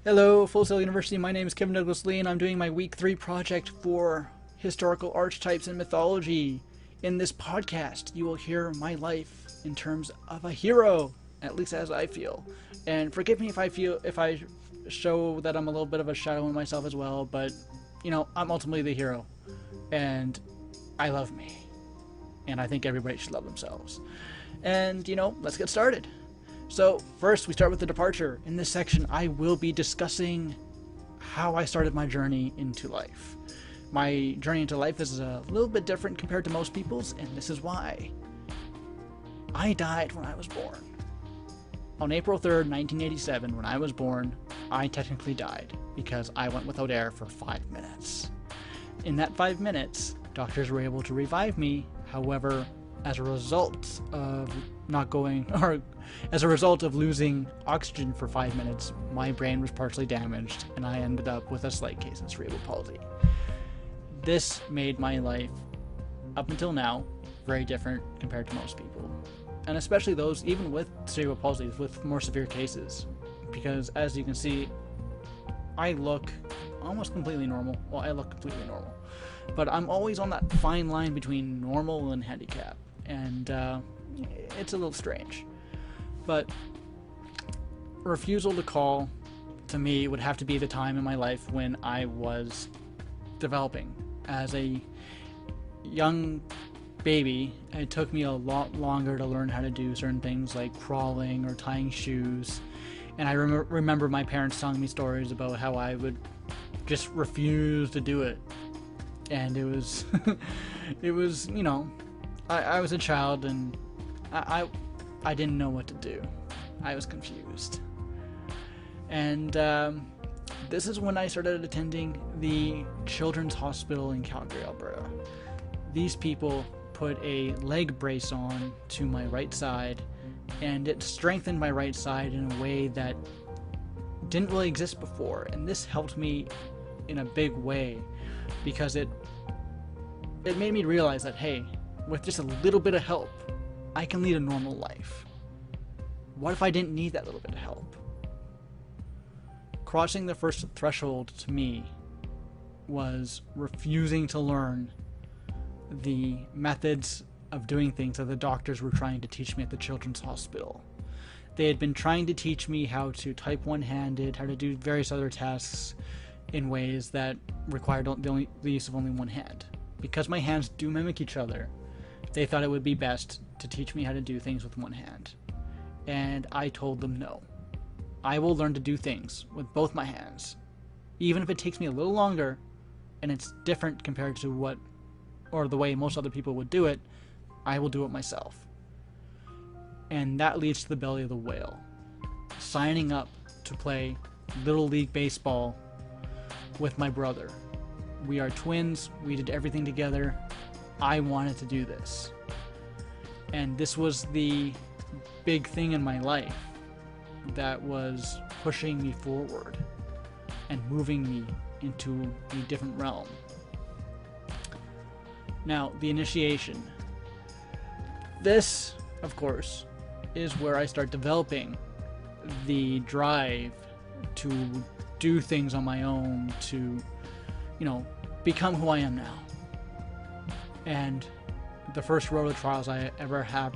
Hello, Full Sail University. My name is Kevin Douglas Lee, and I'm doing my week 3 project for historical archetypes and mythology. In this podcast, you will hear my life in terms of a hero, at least as I feel. And forgive me if I show that I'm a little bit of a shadow in myself as well, but I'm ultimately the hero, and I love me, and I think everybody should love themselves. And let's get started. So, first, we start with the departure. In this section, I will be discussing how I started my journey into life. My journey into life is a little bit different compared to most people's, and this is why. I died when I was born. On April 3rd, 1987, when I was born, I technically died because I went without air for 5 minutes. In that 5 minutes, doctors were able to revive me. However, as a result of losing oxygen for 5 minutes, my brain was partially damaged, and I ended up with a slight case of cerebral palsy. This made my life, up until now, very different compared to most people, and especially those even with cerebral palsy, with more severe cases, because as you can see, I look almost completely normal. Well, I look completely normal, but I'm always on that fine line between normal and handicap, and it's a little strange. But refusal to call, to me, would have to be the time in my life when I was developing. As a young baby, it took me a lot longer to learn how to do certain things like crawling or tying shoes. And I remember my parents telling me stories about how I would just refuse to do it. And it was, I was a child, and I didn't know what to do. I was confused. And this is when I started attending the Children's Hospital in Calgary, Alberta. These people put a leg brace on to my right side, and it strengthened my right side in a way that didn't really exist before. And this helped me in a big way because it made me realize that, hey, with just a little bit of help, I can lead a normal life. What if I didn't need that little bit of help? Crossing the first threshold to me was refusing to learn the methods of doing things that the doctors were trying to teach me at the Children's Hospital. They had been trying to teach me how to type one-handed, how to do various other tasks in ways that required the use of only one hand. Because my hands do mimic each other, they thought it would be best to teach me how to do things with one hand. And I told them no. I will learn to do things with both my hands. Even if it takes me a little longer, and it's different compared to the way most other people would do it, I will do it myself. And that leads to the belly of the whale. Signing up to play Little League Baseball with my brother. We are twins, we did everything together. I wanted to do this. And this was the big thing in my life that was pushing me forward and moving me into a different realm. Now, the initiation. This, of course, is where I start developing the drive to do things on my own, to, become who I am now. And the first road of trials I ever had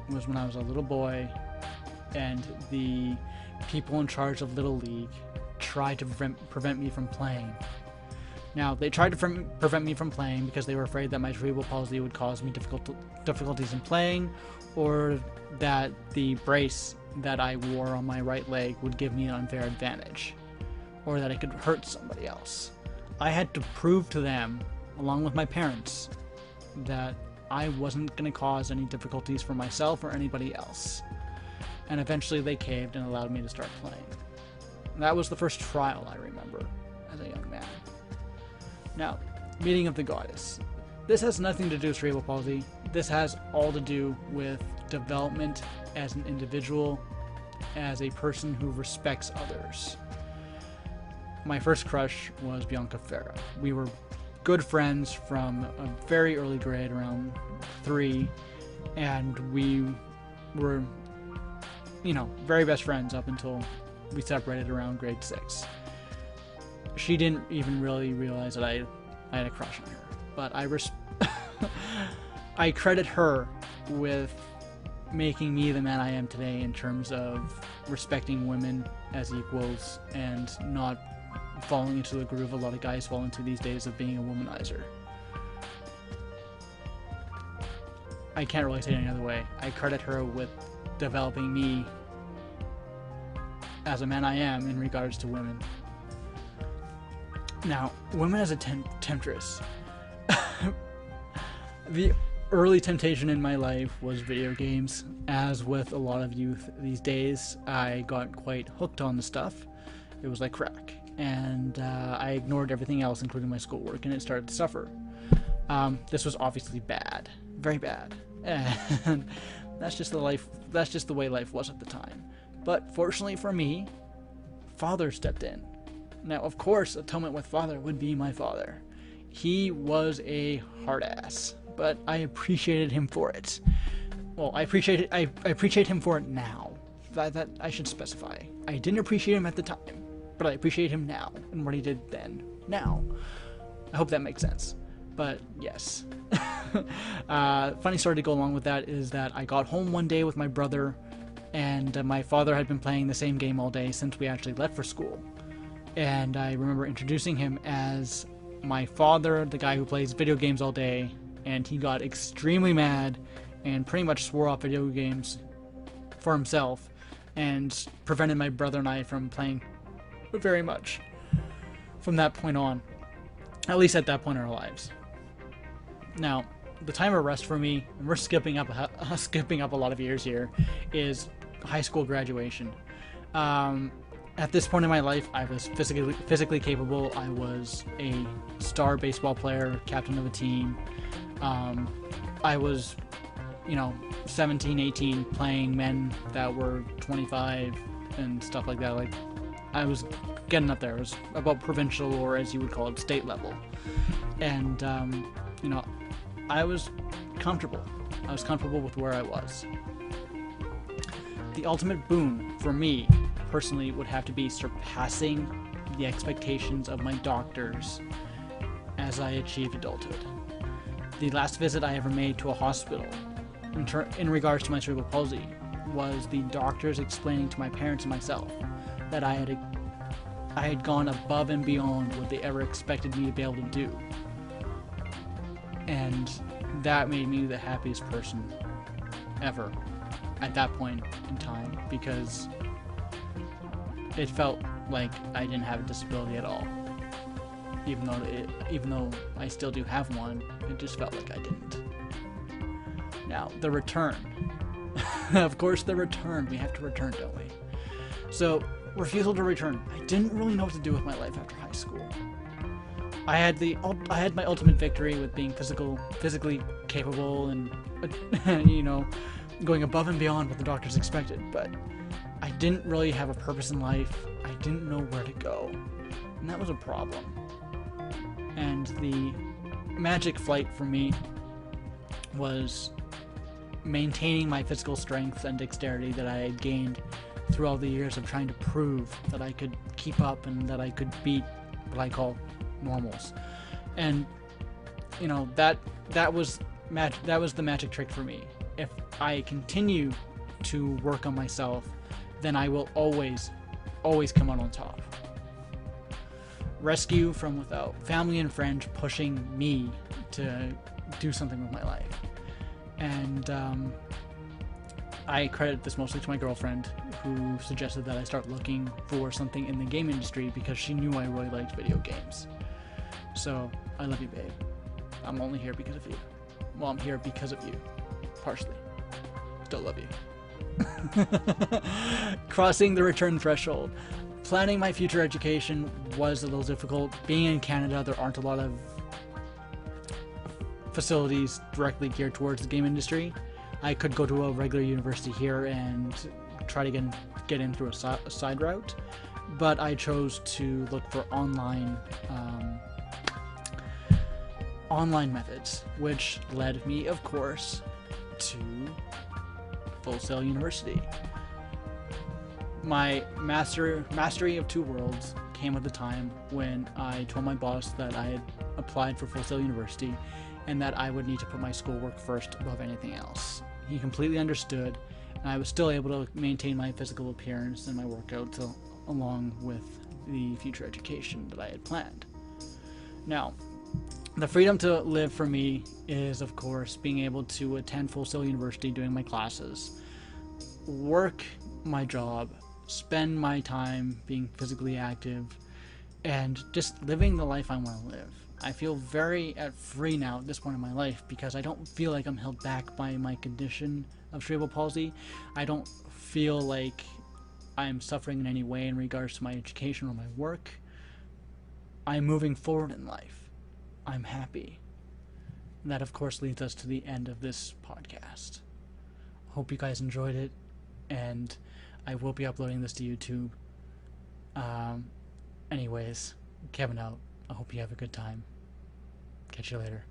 was when I was a little boy, and the people in charge of Little League tried to prevent me from playing. Now, they tried to prevent me from playing because they were afraid that my cerebral palsy would cause me difficulties in playing, or that the brace that I wore on my right leg would give me an unfair advantage, or that it could hurt somebody else. I had to prove to them, along with my parents, that I wasn't going to cause any difficulties for myself or anybody else. And eventually they caved and allowed me to start playing. That was the first trial I remember as a young man. Now, meeting of the goddess. This has nothing to do with cerebral palsy. This has all to do with development as an individual, as a person who respects others. My first crush was Bianca Farah. We were good friends from a very early grade, around 3, and we were, very best friends up until we separated around grade 6. She didn't even really realize that I had a crush on her, but I credit her with making me the man I am today in terms of respecting women as equals and not falling into the groove a lot of guys fall into these days of being a womanizer. I can't really say it any other way. I credit her with developing me as a man I am in regards to women. Now, women as a temptress. The early temptation in my life was video games. As with a lot of youth these days, I got quite hooked on the stuff. It was like crack. And I ignored everything else, including my schoolwork, and it started to suffer. This was obviously bad. Very bad. And that's just the way life was at the time. But fortunately for me, Father stepped in. Now, of course, atonement with Father would be my father. He was a hard ass, but I appreciated him for it. Well, I appreciate him for it now. That I should specify. I didn't appreciate him at the time, but I appreciate him now and what he did then. Now, I hope that makes sense. But yes. Funny story to go along with that is that I got home one day with my brother, and my father had been playing the same game all day since we actually left for school. And I remember introducing him as my father, the guy who plays video games all day, and he got extremely mad and pretty much swore off video games for himself and prevented my brother and I from playing very much from that point on, at least at that point in our lives. Now, the time of rest for me, and we're skipping up a lot of years here, is high school graduation. At this point in my life, I was physically capable. I was a star baseball player, captain of a team. I was, 17, 18, playing men that were 25 and stuff like that. Like, I was getting up there. It was about provincial, or as you would call it, state level. And, I was comfortable. I was comfortable with where I was. The ultimate boon for me, personally, would have to be surpassing the expectations of my doctors as I achieved adulthood. The last visit I ever made to a hospital in regards to my cerebral palsy was the doctors explaining to my parents and myself that I had gone above and beyond what they ever expected me to be able to do. And that made me the happiest person ever at that point in time, because it felt like I didn't have a disability at all. Even though I still do have one, it just felt like I didn't. Now, the return. Of course, the return. We have to return, don't we? So, refusal to return. I didn't really know what to do with my life after high school. I had my ultimate victory with being physically capable and going above and beyond what the doctors expected, but I didn't really have a purpose in life. I didn't know where to go, and that was a problem. And the magic flight for me was maintaining my physical strength and dexterity that I had gained through all the years of trying to prove that I could keep up and that I could beat what I call normals. And that was the magic trick for me. If I continue to work on myself, then I will always come out on top. Rescue from without, family and friends pushing me to do something with my life. And I credit this mostly to my girlfriend, who suggested that I start looking for something in the game industry because she knew I really liked video games. So, I love you, babe. I'm only here because of you. Well, I'm here because of you. Partially. Still love you. Crossing the return threshold. Planning my future education was a little difficult. Being in Canada, there aren't a lot of facilities directly geared towards the game industry. I could go to a regular university here and try to get in through a side route, but I chose to look for online methods, which led me, of course, to Full Sail University. My mastery of two worlds came at the time when I told my boss that I had applied for Full Sail University and that I would need to put my schoolwork first above anything else. He completely understood, and I was still able to maintain my physical appearance and my workouts along with the future education that I had planned. Now, the freedom to live for me is, of course, being able to attend Full Sail University, doing my classes, work my job, spend my time being physically active, and just living the life I want to live. I feel very free now at this point in my life because I don't feel like I'm held back by my condition of cerebral palsy. I don't feel like I'm suffering in any way in regards to my education or my work. I'm moving forward in life. I'm happy. And that, of course, leads us to the end of this podcast. Hope you guys enjoyed it, and I will be uploading this to YouTube. Anyways, Kevin out. I hope you have a good time. Catch you later.